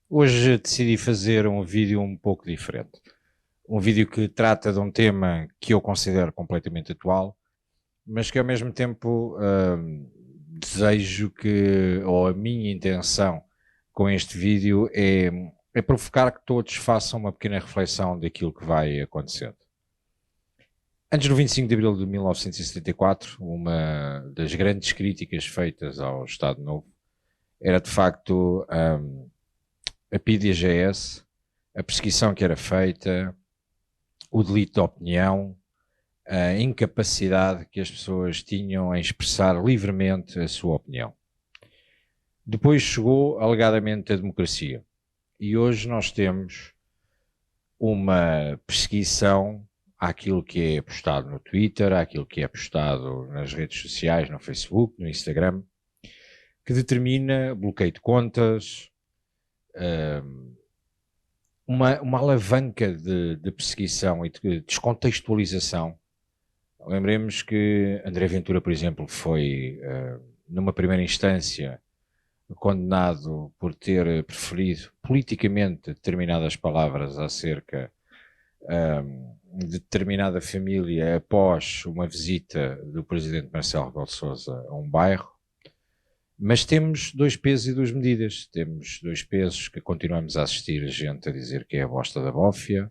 Hoje decidi fazer um vídeo um pouco diferente. Um vídeo que trata de um tema que eu considero completamente atual, mas que ao mesmo tempo desejo que, ou a minha intenção com este vídeo é provocar que todos façam uma pequena reflexão daquilo que vai acontecendo. Antes do 25 de Abril de 1974, uma das grandes críticas feitas ao Estado Novo era de facto a PIDE-AGS, a perseguição que era feita, o delito de opinião, a incapacidade que as pessoas tinham em expressar livremente a sua opinião. Depois chegou, alegadamente, a democracia. E hoje nós temos uma perseguição àquilo que é postado no Twitter, àquilo que é postado nas redes sociais, no Facebook, no Instagram, que determina bloqueio de contas, uma alavanca de perseguição e de descontextualização. Lembremos que André Ventura, por exemplo, foi, numa primeira instância, condenado por ter preferido politicamente determinadas palavras acerca de determinada família após uma visita do presidente Marcelo Rebelo de Sousa a um bairro. Mas temos dois pesos e duas medidas. Temos dois pesos que continuamos a assistir gente a dizer que é a bosta da bófia,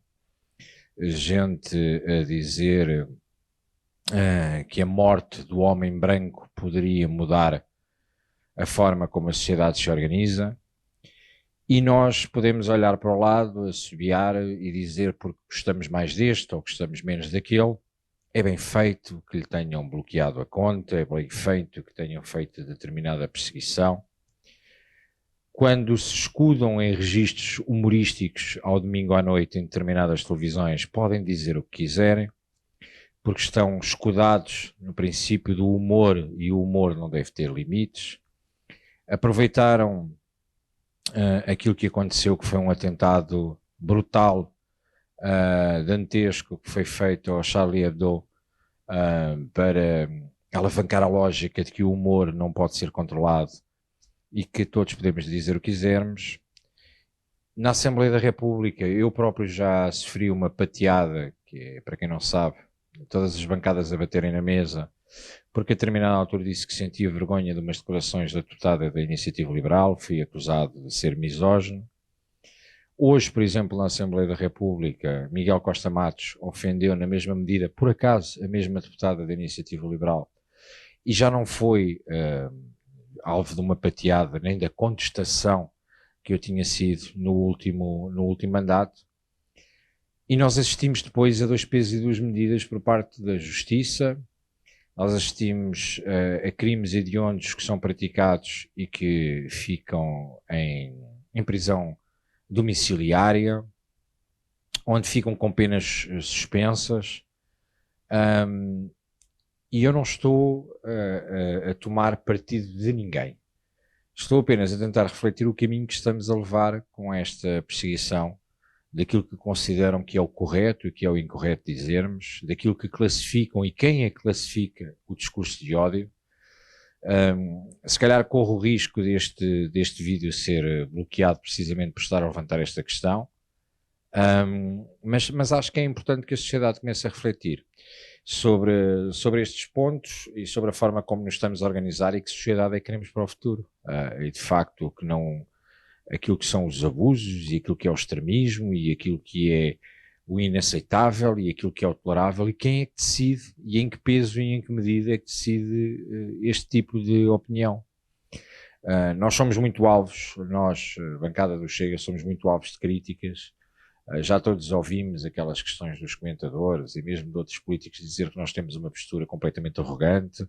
gente a dizer que a morte do homem branco poderia mudar a forma como a sociedade se organiza, e nós podemos olhar para o lado, assobiar e dizer porque gostamos mais deste ou gostamos menos daquele. É bem feito que lhe tenham bloqueado a conta, é bem feito que tenham feito determinada perseguição. Quando se escudam em registros humorísticos ao domingo à noite em determinadas televisões, podem dizer o que quiserem, porque estão escudados no princípio do humor, e o humor não deve ter limites. Aproveitaram aquilo que aconteceu, que foi um atentado brutal, dantesco, que foi feito ao Charlie Hebdo, para alavancar a lógica de que o humor não pode ser controlado e que todos podemos dizer o que quisermos. Na Assembleia da República, eu próprio já sofri uma pateada, que é, para quem não sabe, todas as bancadas a baterem na mesa, porque a determinada altura disse que sentia vergonha de umas declarações da deputada da Iniciativa Liberal, fui acusado de ser misógino. Hoje, por exemplo, na Assembleia da República, Miguel Costa Matos ofendeu na mesma medida, por acaso, a mesma deputada da Iniciativa Liberal, e já não foi alvo de uma pateada, nem da contestação que eu tinha sido no último mandato. E nós assistimos depois a dois pesos e duas medidas por parte da Justiça. Nós assistimos a crimes hediondos que são praticados e que ficam em prisão domiciliária, onde ficam com penas suspensas. E eu não estou a tomar partido de ninguém. Estou apenas a tentar refletir o caminho que estamos a levar com esta perseguição daquilo que consideram que é o correto e que é o incorreto dizermos, daquilo que classificam e quem é que classifica o discurso de ódio. Se calhar corro o risco deste vídeo ser bloqueado precisamente por estar a levantar esta questão, mas acho que é importante que a sociedade comece a refletir sobre estes pontos e sobre a forma como nos estamos a organizar e que sociedade é que queremos para o futuro. E de facto que não, aquilo que são os abusos e aquilo que é o extremismo e aquilo que é o inaceitável e aquilo que é o tolerável, e quem é que decide e em que peso e em que medida é que decide este tipo de opinião. Nós somos muito alvos, nós, bancada do Chega, somos muito alvos de críticas. Já todos ouvimos aquelas questões dos comentadores e mesmo de outros políticos dizer que nós temos uma postura completamente arrogante,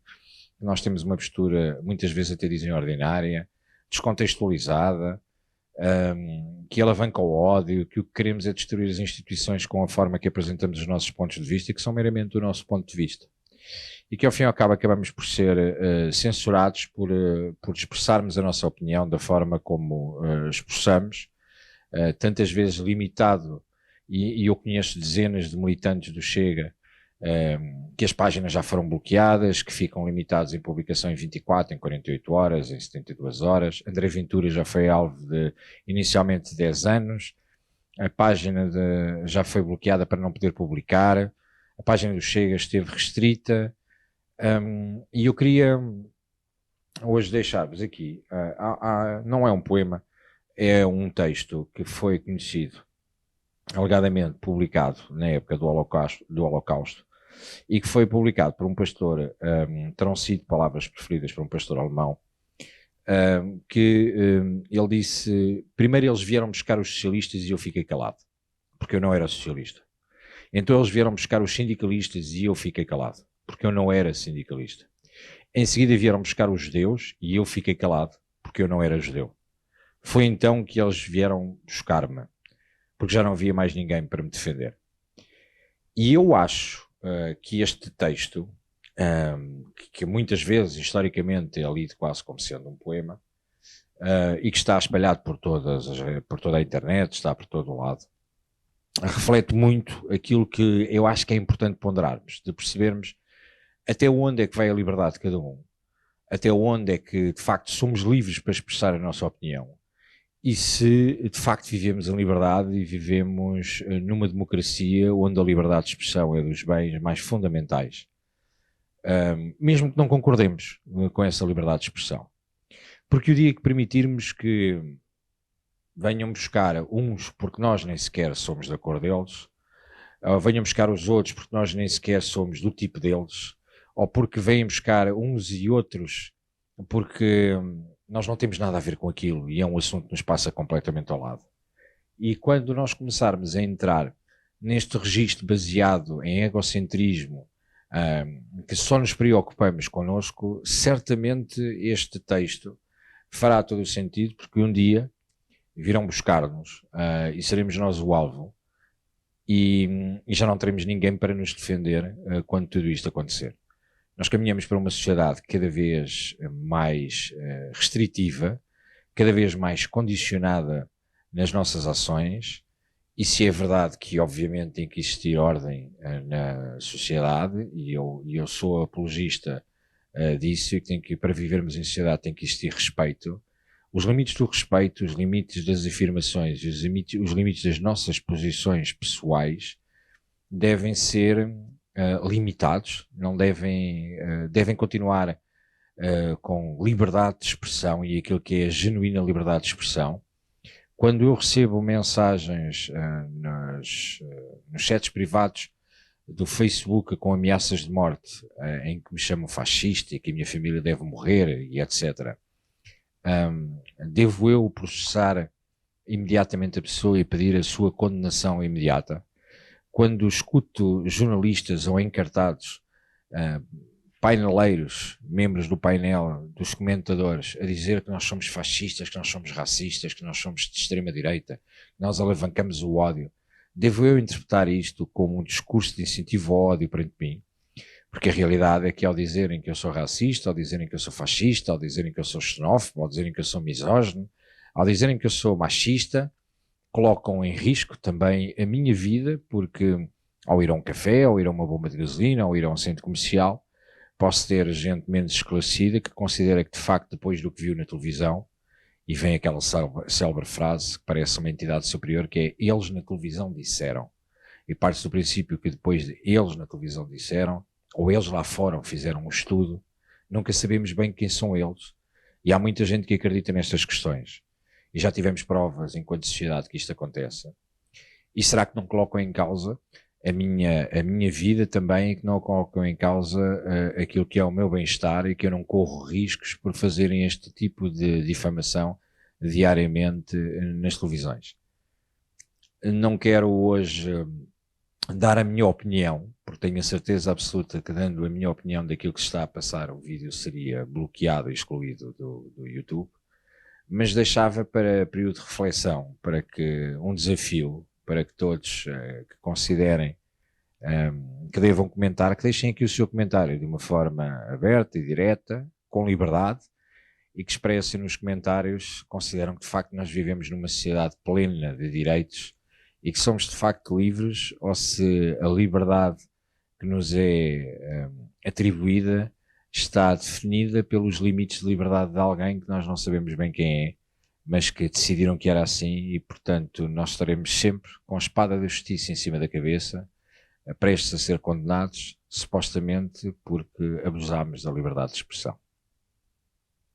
que nós temos uma postura, muitas vezes até dizem ordinária, descontextualizada, que alavanca o ódio, que o que queremos é destruir as instituições com a forma que apresentamos os nossos pontos de vista e que são meramente o nosso ponto de vista. E que ao fim e ao cabo acabamos por ser censurados por expressarmos a nossa opinião da forma como expressamos, tantas vezes limitado, e eu conheço dezenas de militantes do Chega que as páginas já foram bloqueadas, que ficam limitadas em publicação em 24, em 48 horas, em 72 horas. André Ventura já foi alvo de inicialmente 10 anos. A página já foi bloqueada para não poder publicar. A página do Chega esteve restrita. E eu queria hoje deixar-vos aqui, não é um poema, é um texto que foi conhecido, alegadamente publicado na época do Holocausto, e que foi publicado por um pastor, terão sido palavras preferidas por um pastor alemão, que ele disse: primeiro eles vieram buscar os socialistas e eu fiquei calado, porque eu não era socialista. Então eles vieram buscar os sindicalistas e eu fiquei calado, porque eu não era sindicalista. Em seguida vieram buscar os judeus e eu fiquei calado, porque eu não era judeu. Foi então que eles vieram buscar-me, porque já não havia mais ninguém para me defender. E eu acho que este texto, que muitas vezes, historicamente, é lido quase como sendo um poema, e que está espalhado por toda a internet, está por todo o lado, reflete muito aquilo que eu acho que é importante ponderarmos, de percebermos até onde é que vai a liberdade de cada um, até onde é que, de facto, somos livres para expressar a nossa opinião, e se, de facto, vivemos em liberdade e vivemos numa democracia onde a liberdade de expressão é dos bens mais fundamentais, mesmo que não concordemos com essa liberdade de expressão. Porque o dia que permitirmos que venham buscar uns porque nós nem sequer somos de acordo deles, ou venham buscar os outros porque nós nem sequer somos do tipo deles, ou porque vêm buscar uns e outros porque nós não temos nada a ver com aquilo e é um assunto que nos passa completamente ao lado. E quando nós começarmos a entrar neste registro baseado em egocentrismo, que só nos preocupamos connosco, certamente este texto fará todo o sentido, porque um dia virão buscar-nos e seremos nós o alvo e já não teremos ninguém para nos defender quando tudo isto acontecer. Nós caminhamos para uma sociedade cada vez mais restritiva, cada vez mais condicionada nas nossas ações, e se é verdade que obviamente tem que existir ordem na sociedade, e eu sou apologista disso, e que para vivermos em sociedade tem que existir respeito, os limites do respeito, os limites das afirmações e os limites das nossas posições pessoais devem ser limitados, não devem continuar com liberdade de expressão e aquilo que é a genuína liberdade de expressão. Quando eu recebo mensagens nos chats privados do Facebook com ameaças de morte, em que me chamam fascista e que a minha família deve morrer e etc., devo eu processar imediatamente a pessoa e pedir a sua condenação imediata? Quando escuto jornalistas ou encartados, paineleiros, membros do painel, dos comentadores, a dizer que nós somos fascistas, que nós somos racistas, que nós somos de extrema-direita, que nós alavancamos o ódio, devo eu interpretar isto como um discurso de incentivo ao ódio perante mim? Porque a realidade é que ao dizerem que eu sou racista, ao dizerem que eu sou fascista, ao dizerem que eu sou xenófobo, ao dizerem que eu sou misógino, ao dizerem que eu sou machista, colocam em risco também a minha vida, porque ao ir a um café, ao ir a uma bomba de gasolina, ao ir a um centro comercial, posso ter gente menos esclarecida que considera que de facto depois do que viu na televisão, e vem aquela célebre frase que parece uma entidade superior, que é eles na televisão disseram, e parte do princípio que depois de eles na televisão disseram, ou eles lá fora fizeram um estudo, nunca sabemos bem quem são eles, e há muita gente que acredita nestas questões. E já tivemos provas enquanto sociedade que isto acontece. E será que não colocam em causa a minha vida também, e que não colocam em causa aquilo que é o meu bem-estar e que eu não corro riscos por fazerem este tipo de difamação diariamente nas televisões? Não quero hoje dar a minha opinião, porque tenho a certeza absoluta que dando a minha opinião daquilo que se está a passar, o vídeo seria bloqueado e excluído do YouTube. Mas deixava para período de reflexão, para que um desafio, para que todos que considerem que devam comentar, que deixem aqui o seu comentário de uma forma aberta e direta, com liberdade, e que expressem nos comentários se consideram que de facto nós vivemos numa sociedade plena de direitos e que somos de facto livres, ou se a liberdade que nos é atribuída está definida pelos limites de liberdade de alguém que nós não sabemos bem quem é, mas que decidiram que era assim e, portanto, nós estaremos sempre com a espada da justiça em cima da cabeça, prestes a ser condenados, supostamente porque abusámos da liberdade de expressão.